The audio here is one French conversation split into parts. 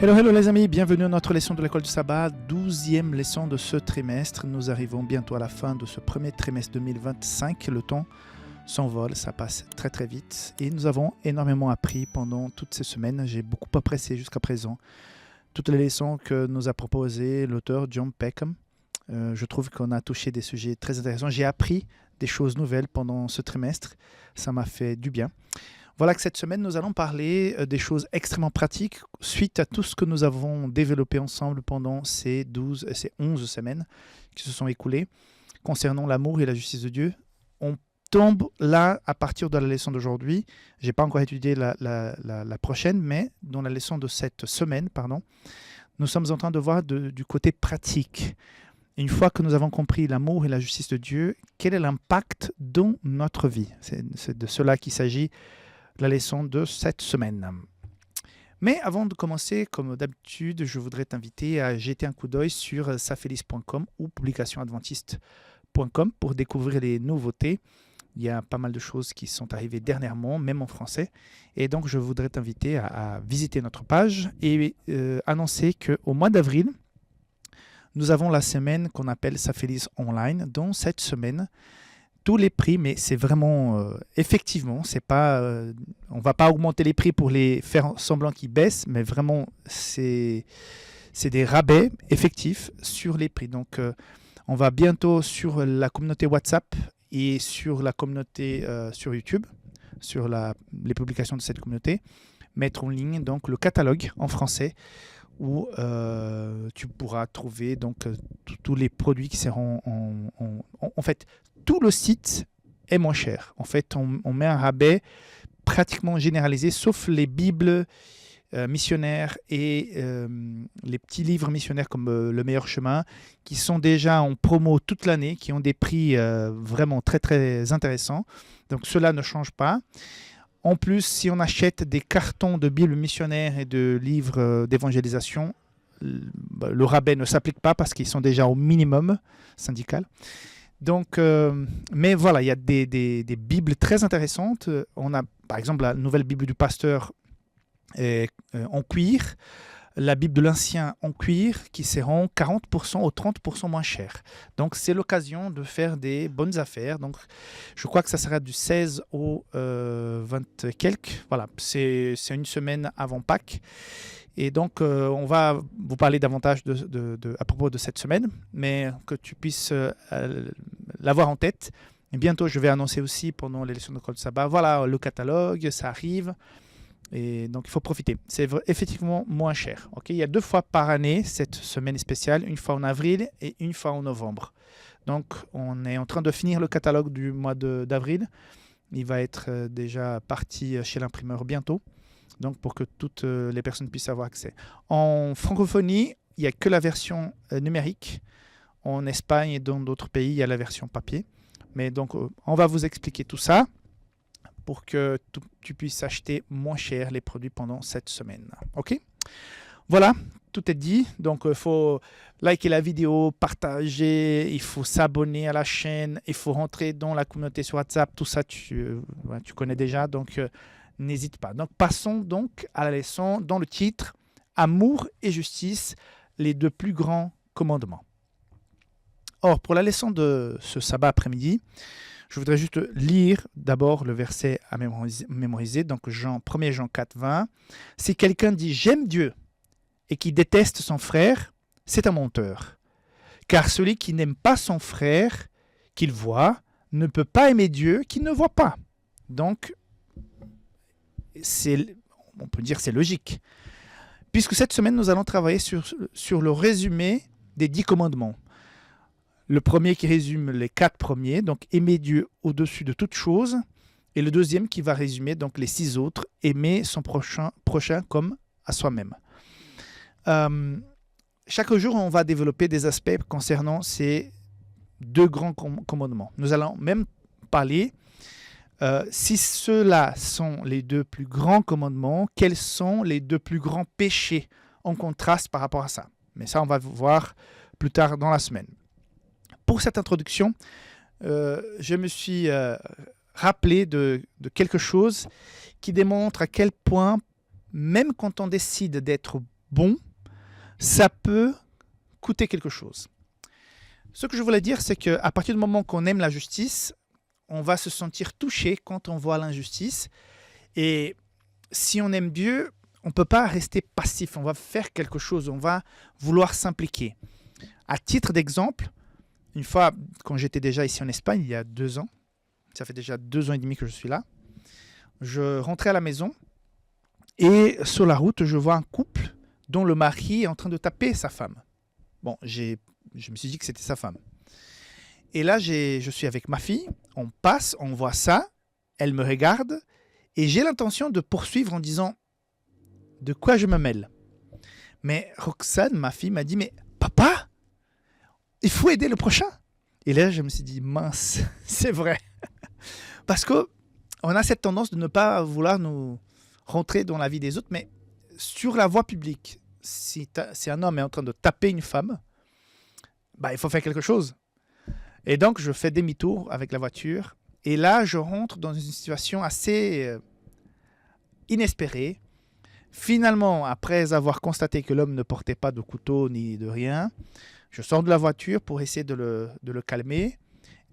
Hello, hello les amis, bienvenue à notre leçon de l'école du sabbat, 12e leçon de ce trimestre. Nous arrivons bientôt à la fin de ce premier trimestre 2025. Le temps s'envole, ça passe très très vite et nous avons énormément appris pendant toutes ces semaines. J'ai beaucoup apprécié jusqu'à présent toutes les leçons que nous a proposées l'auteur John Peckham. Je trouve qu'on a touché des sujets très intéressants. J'ai appris des choses nouvelles pendant ce trimestre, ça m'a fait du bien. Voilà que cette semaine, nous allons parler des choses extrêmement pratiques suite à tout ce que nous avons développé ensemble pendant ces 11 semaines qui se sont écoulées concernant l'amour et la justice de Dieu. On tombe là à partir de la leçon d'aujourd'hui. Je n'ai pas encore étudié la prochaine, mais dans la leçon de cette semaine, nous sommes en train de voir du côté pratique. Une fois que nous avons compris l'amour et la justice de Dieu, quel est l'impact dans notre vie? C'est de cela qu'il s'agit. La leçon de cette semaine. Mais avant de commencer, comme d'habitude, je voudrais t'inviter à jeter un coup d'œil sur safélis.com ou publicationadventiste.com pour découvrir les nouveautés. Il y a pas mal de choses qui sont arrivées dernièrement, même en français. Et donc, je voudrais t'inviter à visiter notre page et annoncer qu'au mois d'avril, nous avons la semaine qu'on appelle Safélis Online. Dans cette semaine, tous les prix, mais c'est vraiment, effectivement, c'est pas, on ne va pas augmenter les prix pour les faire semblant qu'ils baissent, mais vraiment, c'est des rabais effectifs sur les prix. Donc, on va bientôt sur la communauté WhatsApp et sur la communauté sur YouTube, sur les publications de cette communauté, mettre en ligne donc, le catalogue en français où tu pourras trouver donc, tous les produits qui seront en fait, tout le site est moins cher. En fait, on met un rabais pratiquement généralisé, sauf les Bibles missionnaires et les petits livres missionnaires comme Le Meilleur Chemin, qui sont déjà en promo toute l'année, qui ont des prix vraiment très très intéressants. Donc cela ne change pas. En plus, si on achète des cartons de Bibles missionnaires et de livres d'évangélisation, le rabais ne s'applique pas parce qu'ils sont déjà au minimum syndical. Donc, mais voilà, il y a des Bibles très intéressantes. On a par exemple la nouvelle Bible du pasteur en cuir, la Bible de l'ancien en cuir qui seront 40% ou 30% moins chères. Donc, c'est l'occasion de faire des bonnes affaires. Donc, je crois que ça sera du 16 au 20 et quelques. Voilà, c'est une semaine avant Pâques. Et donc, on va vous parler davantage à propos de cette semaine, mais que tu puisses l'avoir en tête. Et bientôt, je vais annoncer aussi pendant les leçons de l'école de sabbat, voilà, le catalogue, ça arrive. Et donc, il faut profiter. C'est effectivement moins cher. Okay, il y a 2 fois par année cette semaine spéciale, une fois en avril et une fois en novembre. Donc, on est en train de finir le catalogue du mois d'avril. Il va être déjà parti chez l'imprimeur bientôt. Donc, pour que toutes les personnes puissent avoir accès. En francophonie, il n'y a que la version numérique. En Espagne et dans d'autres pays, il y a la version papier. Mais donc, on va vous expliquer tout ça pour que tu puisses acheter moins cher les produits pendant cette semaine. OK? Voilà, tout est dit. Donc, il faut liker la vidéo, partager, il faut s'abonner à la chaîne, il faut rentrer dans la communauté sur WhatsApp. Tout ça, tu connais déjà. Donc, n'hésite pas. Donc, passons donc à la leçon dans le titre « Amour et justice, les 2 plus grands commandements ». Or, pour la leçon de ce sabbat après-midi, je voudrais juste lire d'abord le verset à mémoriser. Donc, 1 Jean 4, 20. « Si quelqu'un dit « J'aime Dieu » et qui déteste son frère, c'est un menteur. Car celui qui n'aime pas son frère qu'il voit ne peut pas aimer Dieu qu'il ne voit pas. » Donc, on peut dire c'est logique. Puisque cette semaine, nous allons travailler sur le résumé des 10 commandements. Le premier qui résume les 4 premiers, donc aimer Dieu au-dessus de toute chose. Et le deuxième qui va résumer donc les 6 autres, aimer son prochain comme à soi-même. Chaque jour, on va développer des aspects concernant ces 2 grands commandements. Nous allons même parler, si ceux-là sont les 2 plus grands commandements, quels sont les 2 plus grands péchés en contraste par rapport à ça. Mais ça, on va voir plus tard dans la semaine. Pour cette introduction, je me suis rappelé de quelque chose qui démontre à quel point, même quand on décide d'être bon, ça peut coûter quelque chose. Ce que je voulais dire, c'est qu'à partir du moment qu'on aime la justice, on va se sentir touché quand on voit l'injustice. Et si on aime Dieu, on ne peut pas rester passif, on va faire quelque chose, on va vouloir s'impliquer. À titre d'exemple, une fois, quand j'étais déjà ici en Espagne, il y a 2 ans, ça fait déjà 2 ans et demi que je suis là, je rentrais à la maison et sur la route, je vois un couple dont le mari est en train de taper sa femme. Bon, je me suis dit que c'était sa femme. Et là, je suis avec ma fille, on passe, on voit ça, elle me regarde et j'ai l'intention de poursuivre en disant « De quoi je me mêle ?» Mais Roxane, ma fille, m'a dit « Mais papa, il faut aider le prochain !» Et là, je me suis dit « Mince, c'est vrai !» Parce qu'on a cette tendance de ne pas vouloir nous rentrer dans la vie des autres, mais sur la voie publique, si un homme est en train de taper une femme, bah, il faut faire quelque chose. Et donc, je fais demi-tour avec la voiture. Et là, je rentre dans une situation assez inespérée. Finalement, après avoir constaté que l'homme ne portait pas de couteau ni de rien, je sors de la voiture pour essayer de le calmer.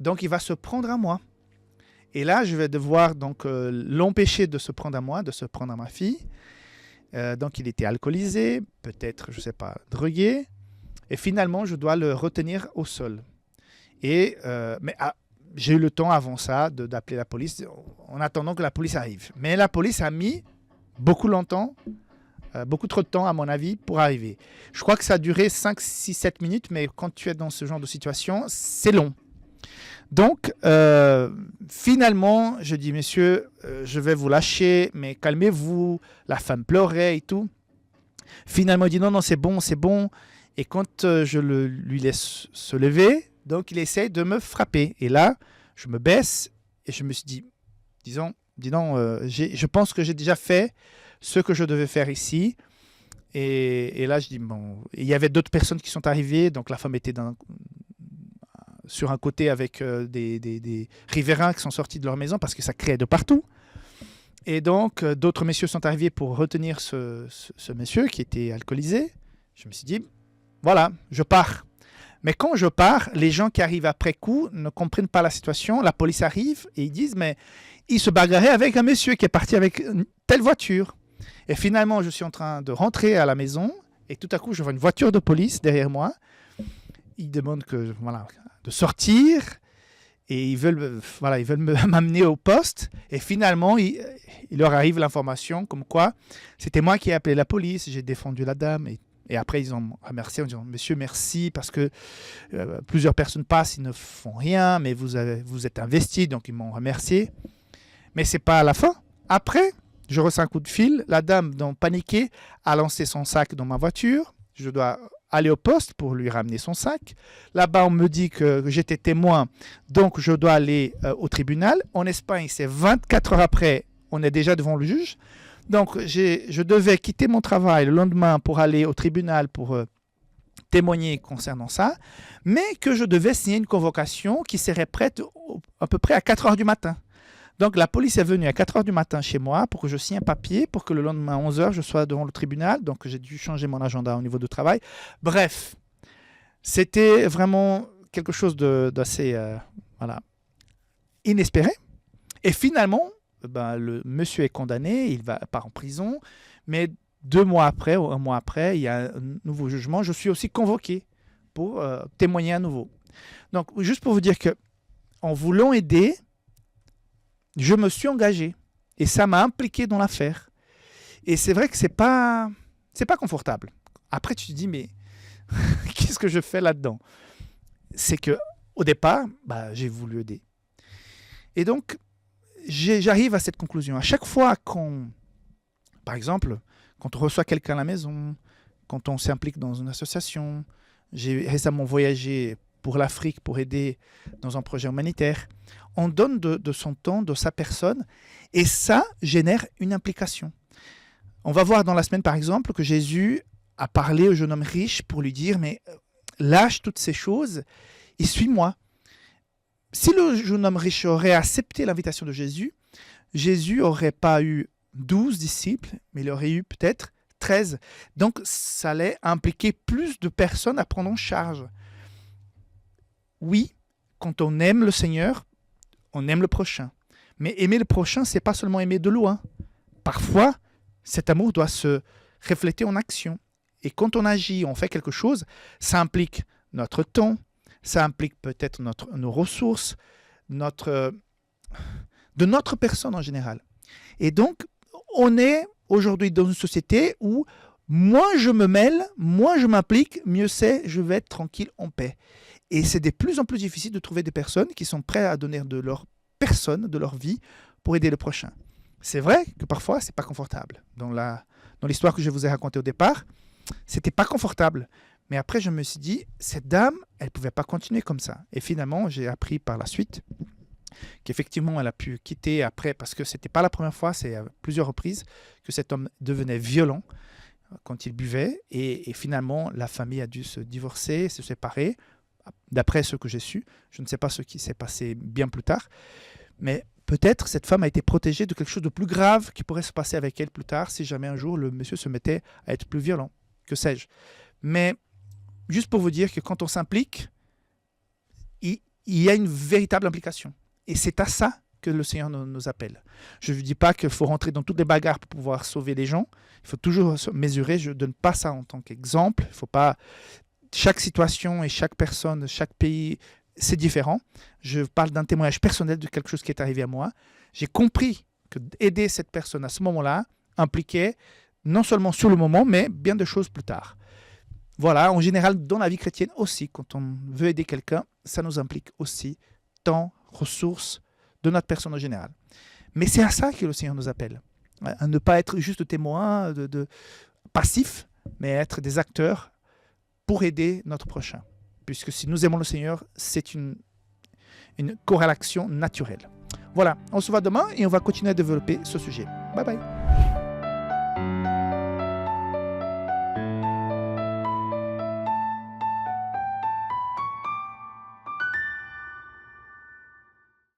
Donc, il va se prendre à moi. Et là, je vais devoir donc l'empêcher de se prendre à moi, de se prendre à ma fille. Donc, il était alcoolisé, peut-être, je ne sais pas, drogué. Et finalement, je dois le retenir au sol. Mais j'ai eu le temps avant ça d'appeler la police en attendant que la police arrive. Mais la police a mis beaucoup trop de temps à mon avis pour arriver. Je crois que ça a duré 5, 6, 7 minutes, mais quand tu es dans ce genre de situation, c'est long. Donc, finalement, je dis, monsieur, je vais vous lâcher, mais calmez-vous. La femme pleurait et tout. Finalement, il dit, non, c'est bon, c'est bon. Et quand je lui laisse se lever, donc il essaie de me frapper. Et là, je me baisse et je me suis dit, dis donc, je pense que j'ai déjà fait ce que je devais faire ici. Et là, je dis, bon, il y avait d'autres personnes qui sont arrivées. Donc la femme était sur un côté avec des riverains qui sont sortis de leur maison parce que ça criait de partout. Et donc, d'autres messieurs sont arrivés pour retenir ce monsieur qui était alcoolisé. Je me suis dit, voilà, je pars. Mais quand je pars, les gens qui arrivent après coup ne comprennent pas la situation. La police arrive et ils disent, mais il se bagarrait avec un monsieur qui est parti avec une telle voiture. Et finalement, je suis en train de rentrer à la maison et tout à coup, je vois une voiture de police derrière moi. Ils demandent de sortir et ils veulent m'amener au poste. Et finalement, il leur arrive l'information comme quoi c'était moi qui ai appelé la police, j'ai défendu la dame. Et après, ils ont remercié en disant « Monsieur, merci, parce que plusieurs personnes passent, ils ne font rien, mais vous êtes investi, donc ils m'ont remercié. » Mais ce n'est pas à la fin. Après, je reçois un coup de fil. La dame, paniquée, a lancé son sac dans ma voiture. Je dois aller au poste pour lui ramener son sac. Là-bas, on me dit que j'étais témoin, donc je dois aller au tribunal. En Espagne, c'est 24 heures après, on est déjà devant le juge. Donc, je devais quitter mon travail le lendemain pour aller au tribunal pour témoigner concernant ça, mais que je devais signer une convocation qui serait prête à peu près à 4 heures du matin. Donc, la police est venue à 4 heures du matin chez moi pour que je signe un papier, pour que le lendemain à 11 heures, je sois devant le tribunal. Donc, j'ai dû changer mon agenda au niveau du travail. Bref, c'était vraiment quelque chose d'assez inespéré. Et finalement, le monsieur est condamné, il part en prison, mais 2 mois après ou 1 mois après, il y a un nouveau jugement. Je suis aussi convoqué pour témoigner à nouveau. Donc, juste pour vous dire qu'en voulant aider, je me suis engagé et ça m'a impliqué dans l'affaire. Et c'est vrai que c'est pas confortable. Après, tu te dis, mais qu'est-ce que je fais là-dedans? C'est qu'au départ, j'ai voulu aider. Et donc, j'arrive à cette conclusion. À chaque fois par exemple, quand on reçoit quelqu'un à la maison, quand on s'implique dans une association, j'ai récemment voyagé pour l'Afrique pour aider dans un projet humanitaire, on donne de son temps, de sa personne, et ça génère une implication. On va voir dans la semaine, par exemple, que Jésus a parlé au jeune homme riche pour lui dire, mais lâche toutes ces choses et suis-moi. Si le jeune homme riche aurait accepté l'invitation de Jésus, Jésus n'aurait pas eu 12 disciples, mais il aurait eu peut-être 13. Donc, ça allait impliquer plus de personnes à prendre en charge. Oui, quand on aime le Seigneur, on aime le prochain. Mais aimer le prochain, c'est pas seulement aimer de loin. Parfois, cet amour doit se refléter en action. Et quand on agit, on fait quelque chose, ça implique notre temps, ça implique peut-être nos ressources, de notre personne en général. Et donc, on est aujourd'hui dans une société où moins je me mêle, moins je m'implique, mieux c'est, je vais être tranquille en paix. Et c'est de plus en plus difficile de trouver des personnes qui sont prêtes à donner de leur personne, de leur vie, pour aider le prochain. C'est vrai que parfois, c'est pas confortable. Dans l'histoire que je vous ai racontée au départ, c'était pas confortable. Mais après, je me suis dit, cette dame, elle pouvait pas continuer comme ça. Et finalement, j'ai appris par la suite qu'effectivement, elle a pu quitter après, parce que c'était pas la première fois, c'est à plusieurs reprises que cet homme devenait violent quand il buvait. Et finalement, la famille a dû se divorcer, se séparer, d'après ce que j'ai su. Je ne sais pas ce qui s'est passé bien plus tard. Mais peut-être cette femme a été protégée de quelque chose de plus grave qui pourrait se passer avec elle plus tard si jamais un jour le monsieur se mettait à être plus violent. Que sais-je. Mais juste pour vous dire que quand on s'implique, il y a une véritable implication. Et c'est à ça que le Seigneur nous appelle. Je ne dis pas qu'il faut rentrer dans toutes les bagarres pour pouvoir sauver les gens. Il faut toujours se mesurer. Je ne donne pas ça en tant qu'exemple. Il faut pas... Chaque situation et chaque personne, chaque pays, c'est différent. Je parle d'un témoignage personnel de quelque chose qui est arrivé à moi. J'ai compris que aider cette personne à ce moment-là impliquait non seulement sur le moment, mais bien de choses plus tard. Voilà, en général, dans la vie chrétienne aussi, quand on veut aider quelqu'un, ça nous implique aussi temps, ressources de notre personne en général. Mais c'est à ça que le Seigneur nous appelle. À ne pas être juste témoins, passifs, mais être des acteurs pour aider notre prochain. Puisque si nous aimons le Seigneur, c'est une corrélation naturelle. Voilà, on se voit demain et on va continuer à développer ce sujet. Bye bye.